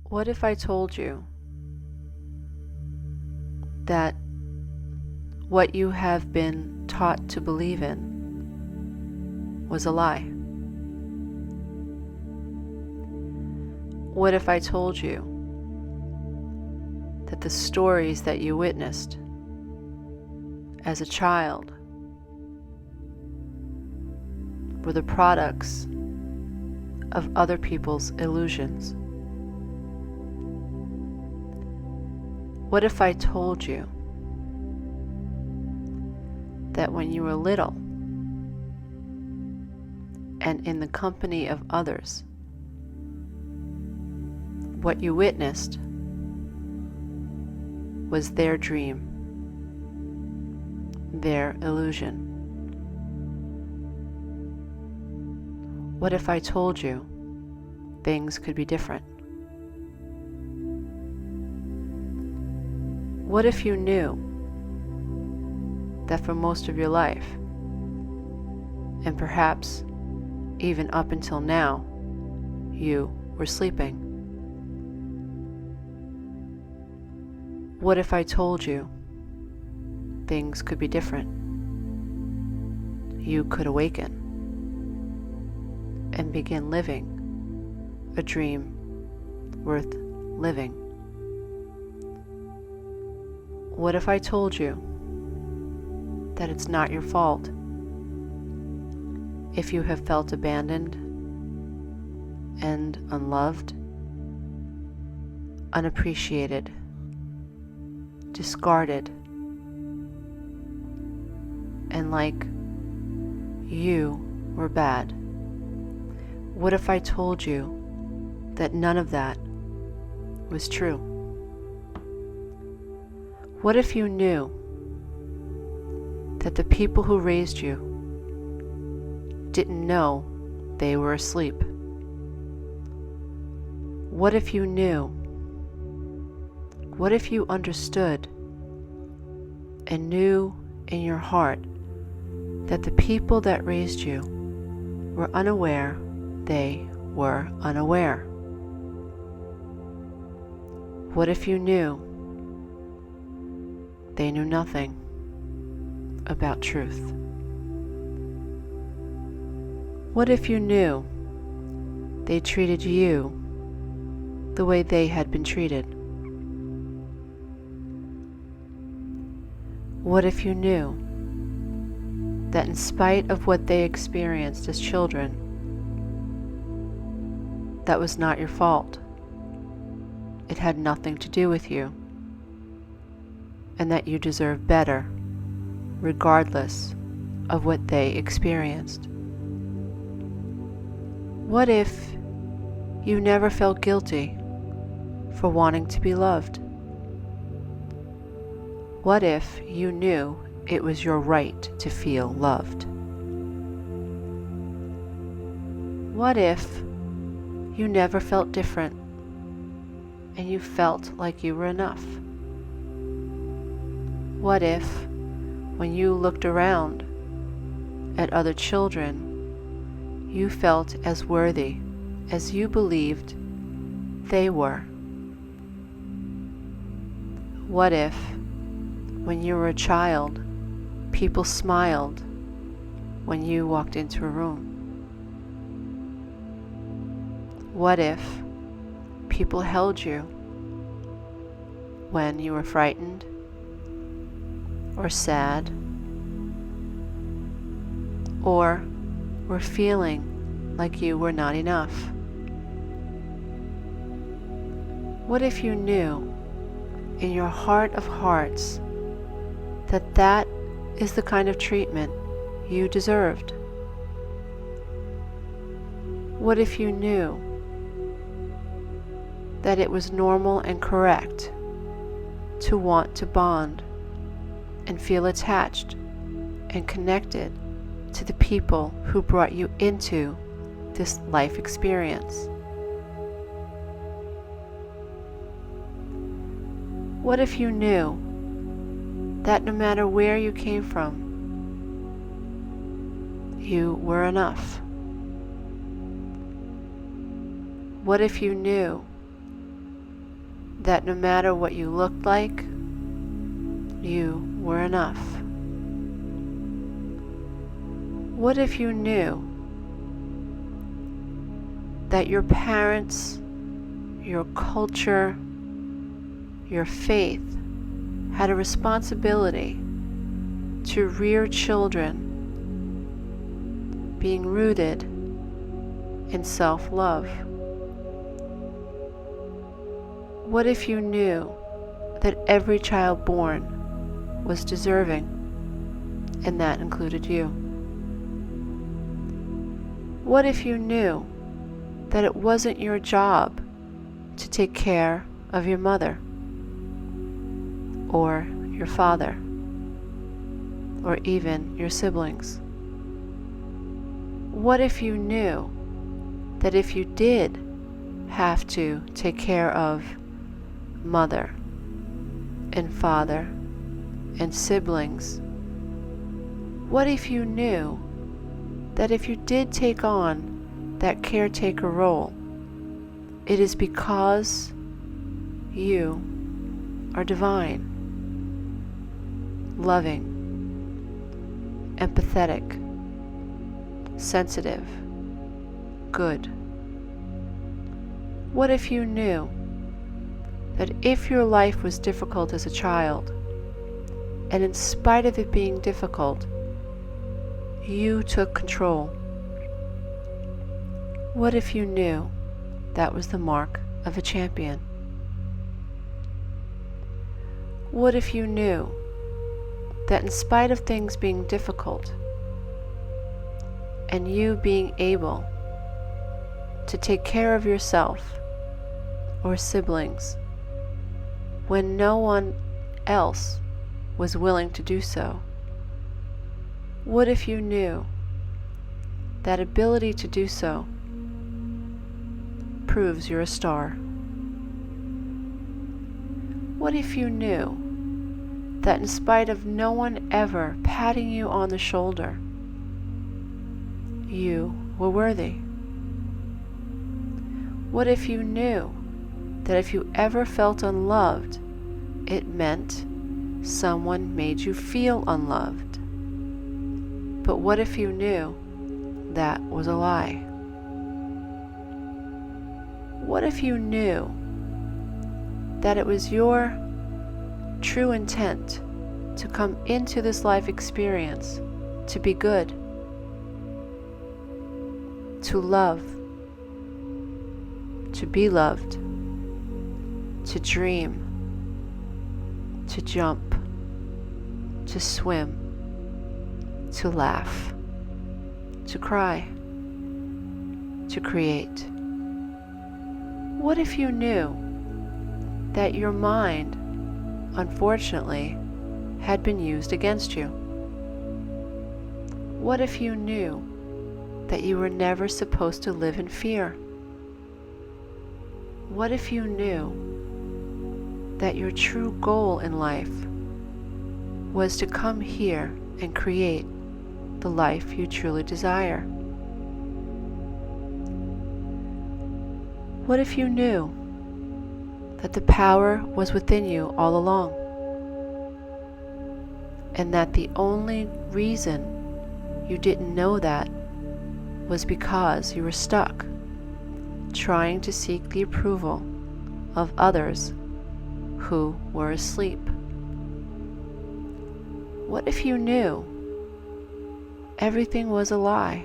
What if I told you that what you have been taught to believe in was a lie? What if I told you that the stories that you witnessed as a child were the products of other people's illusions? What if I told you that when you were little and in the company of others, what you witnessed was their dream, their illusion? What if I told you things could be different? What if you knew that for most of your life, and perhaps even up until now, you were sleeping? What if I told you things could be different? You could awaken and begin living a dream worth living. What if I told you that it's not your fault if you have felt abandoned and unloved, unappreciated, discarded, and like you were bad? What if I told you that none of that was true? What if you knew that the people who raised you didn't know they were asleep? What if you knew? What if you understood and knew in your heart that the people that raised you were unaware they were unaware? What if you knew they knew nothing about truth? What if you knew they treated you the way they had been treated? What if you knew that in spite of what they experienced as children, that was not your fault? It had nothing to do with you, and that you deserve better regardless of what they experienced? What if you never felt guilty for wanting to be loved? What if you knew it was your right to feel loved? What if you never felt different and you felt like you were enough? What if, when you looked around at other children, you felt as worthy as you believed they were? What if, when you were a child, people smiled when you walked into a room? What if people held you when you were frightened or sad, or were feeling like you were not enough? What if you knew in your heart of hearts that that is the kind of treatment you deserved? What if you knew that it was normal and correct to want to bond and feel attached and connected to the people who brought you into this life experience? What if you knew that no matter where you came from, you were enough? What if you knew that no matter what you looked like, you were enough? What if you knew that your parents, your culture, your faith had a responsibility to rear children being rooted in self-love? What if you knew that every child born was deserving, and that included you? What if you knew that it wasn't your job to take care of your mother, or your father, or even your siblings? What if you knew that if you did have to take care of mother and father and siblings, what if you knew that if you did take on that caretaker role, it is because you are divine, loving, empathetic, sensitive, good? What if you knew that if your life was difficult as a child, and in spite of it being difficult, you took control? What if you knew that was the mark of a champion? What if you knew that in spite of things being difficult, and you being able to take care of yourself or siblings when no one else was willing to do so? What if you knew that ability to do so proves you're a star? What if you knew that in spite of no one ever patting you on the shoulder, you were worthy? What if you knew that if you ever felt unloved, it meant someone made you feel unloved? But what if you knew that was a lie? What if you knew that it was your true intent to come into this life experience to be good, to love, to be loved, to dream, to jump, to swim, to laugh, to cry, to create? What if you knew that your mind, unfortunately, had been used against you? What if you knew that you were never supposed to live in fear? What if you knew that your true goal in life was to come here and create the life you truly desire? What if you knew that the power was within you all along, and that the only reason you didn't know that was because you were stuck trying to seek the approval of others who were asleep? What if you knew everything was a lie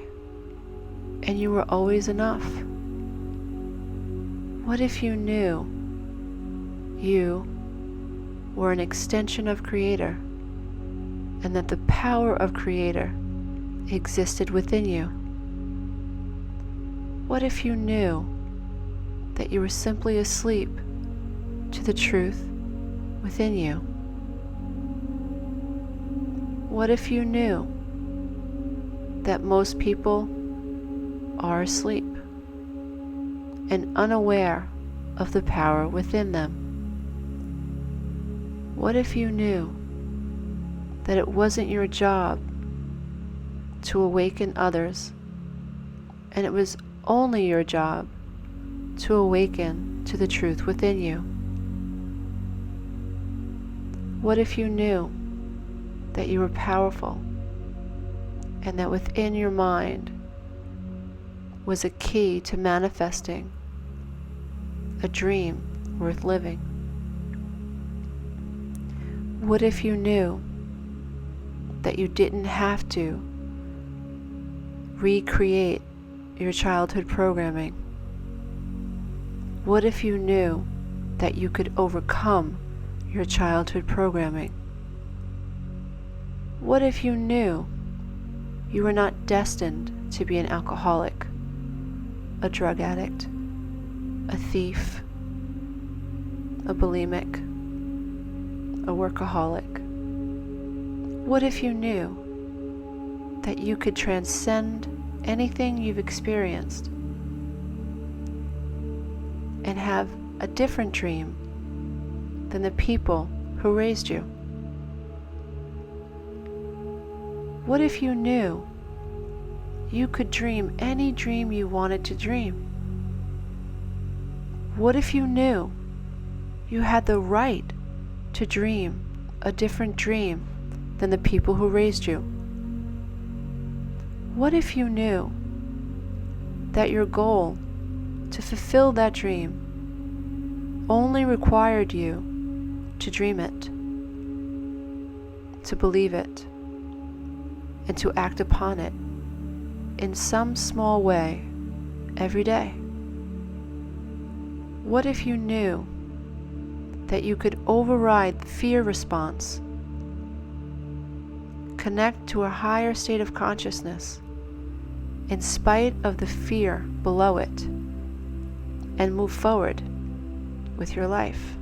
and you were always enough? What if you knew you were an extension of Creator, and that the power of Creator existed within you? What if you knew that you were simply asleep to the truth within you? What if you knew that most people are asleep and unaware of the power within them? What if you knew that it wasn't your job to awaken others, and it was only your job to awaken to the truth within you? What if you knew that you were powerful and that within your mind was a key to manifesting a dream worth living? What if you knew that you didn't have to recreate your childhood programming? What if you knew that you could overcome your childhood programming? What if you knew you were not destined to be an alcoholic, a drug addict, a thief, a bulimic, a workaholic? What if you knew that you could transcend anything you've experienced and have a different dream than the people who raised you? What if you knew you could dream any dream you wanted to dream? What if you knew you had the right to dream a different dream than the people who raised you? What if you knew that your goal to fulfill that dream only required you to dream it, to believe it, and to act upon it in some small way every day? What if you knew that you could override the fear response, connect to a higher state of consciousness in spite of the fear below it, and move forward with your life?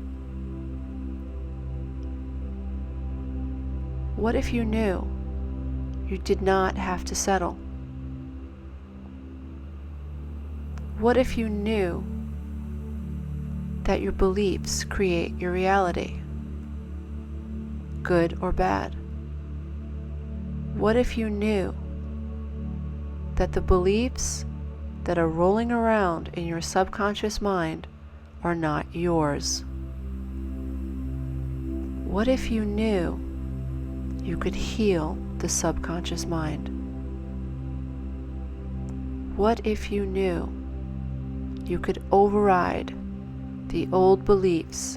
What if you knew you did not have to settle? What if you knew that your beliefs create your reality, good or bad? What if you knew that the beliefs that are rolling around in your subconscious mind are not yours? What if you knew you could heal the subconscious mind? What if you knew you could override the old beliefs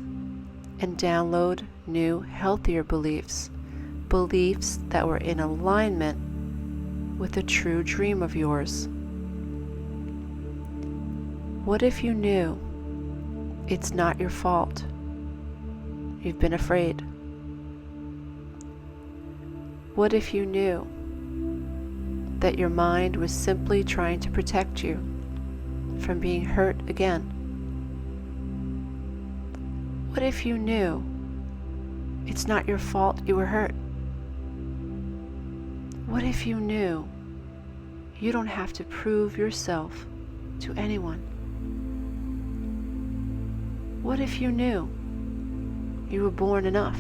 and download new, healthier beliefs, beliefs that were in alignment with a true dream of yours? What if you knew it's not your fault you've been afraid? What if you knew that your mind was simply trying to protect you from being hurt again? What if you knew it's not your fault you were hurt? What if you knew you don't have to prove yourself to anyone? What if you knew you were born enough?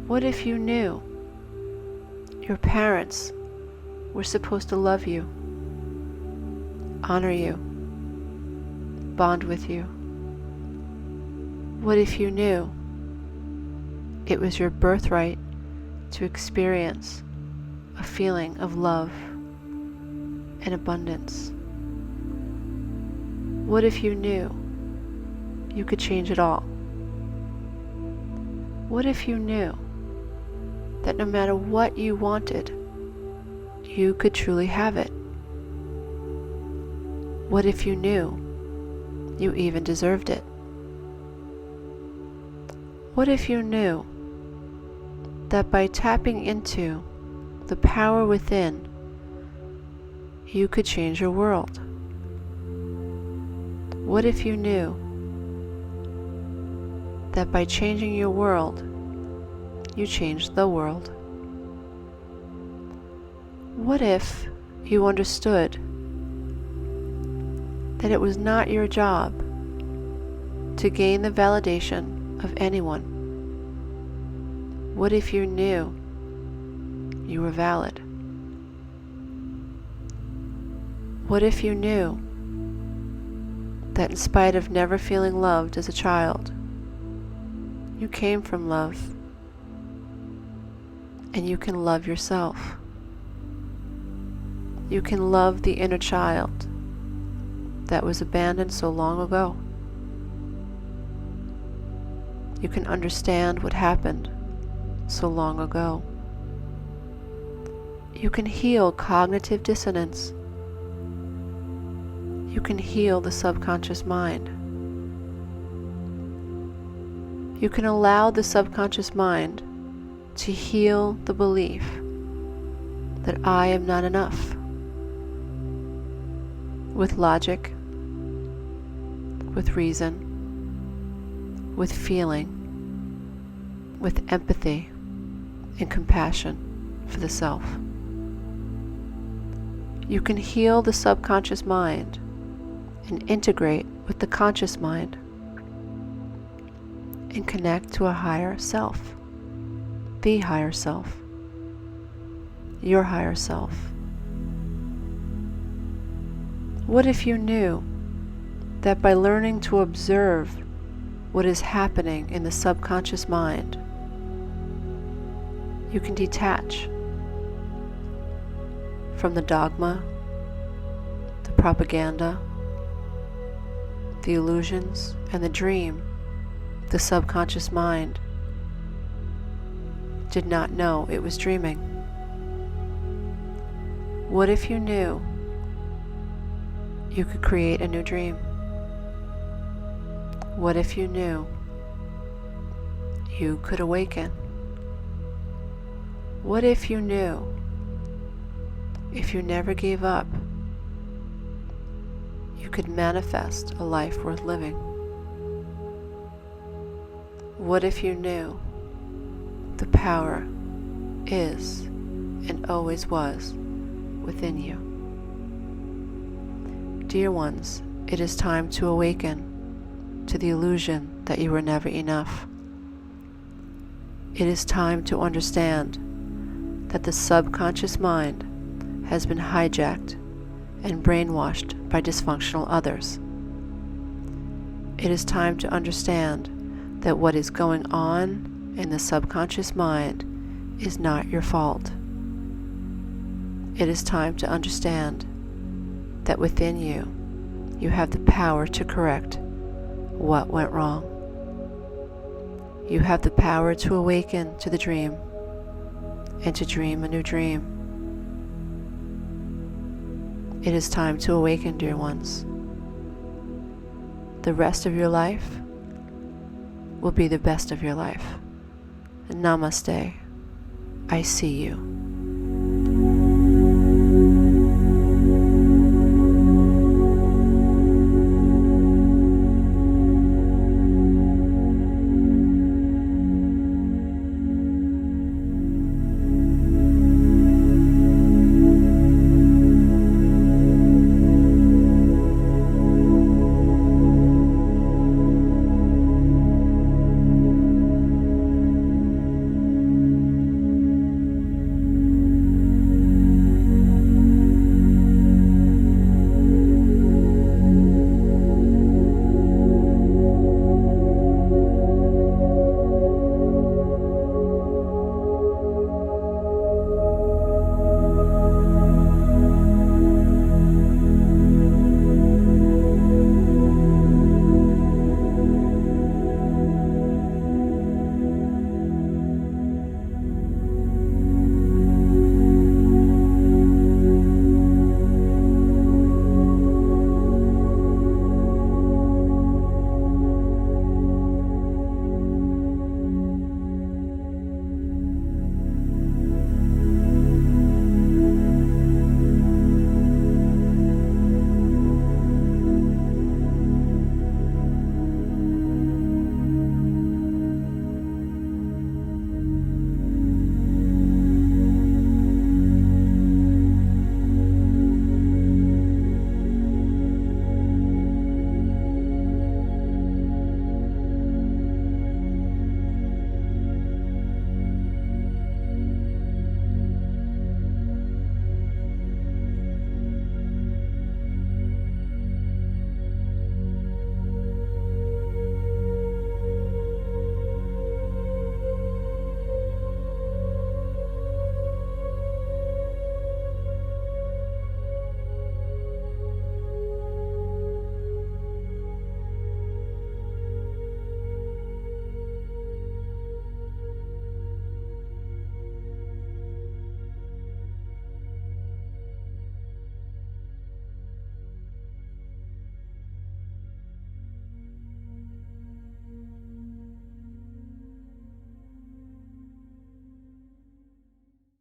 What if you knew your parents were supposed to love you, honor you, bond with you? What if you knew it was your birthright to experience a feeling of love and abundance? What if you knew you could change it all? What if you knew that no matter what you wanted, you could truly have it? What if you knew you even deserved it? What if you knew that by tapping into the power within, you could change your world? What if you knew that by changing your world, you changed the world? What if you understood that it was not your job to gain the validation of anyone? What if you knew you were valid? What if you knew that in spite of never feeling loved as a child, You came from love, and you can love yourself. You can love the inner child that was abandoned so long ago. You can understand what happened so long ago. You can heal cognitive dissonance. You can heal the subconscious mind. You can allow the subconscious mind to heal the belief that I am not enough. With logic, with reason, with feeling, with empathy and compassion for the self. You can heal the subconscious mind and integrate with the conscious mind and connect to a higher self, the higher self, your higher self. What if you knew that by learning to observe what is happening in the subconscious mind, you can detach from the dogma, the propaganda, the illusions, and the dream the subconscious mind did not know it was dreaming? What if you knew you could create a new dream? What if you knew you could awaken? What if you knew if you never gave up, you could manifest a life worth living? What if you knew the power is and always was within you? Dear ones, it is time to awaken to the illusion that you were never enough. It is time to understand that the subconscious mind has been hijacked and brainwashed by dysfunctional others. It is time to understand that what is going on in the subconscious mind is not your fault. It is time to understand that within you, you have the power to correct what went wrong. You have the power to awaken to the dream and to dream a new dream. It is time to awaken, dear ones. The rest of your life will be the best of your life. Namaste. I see you.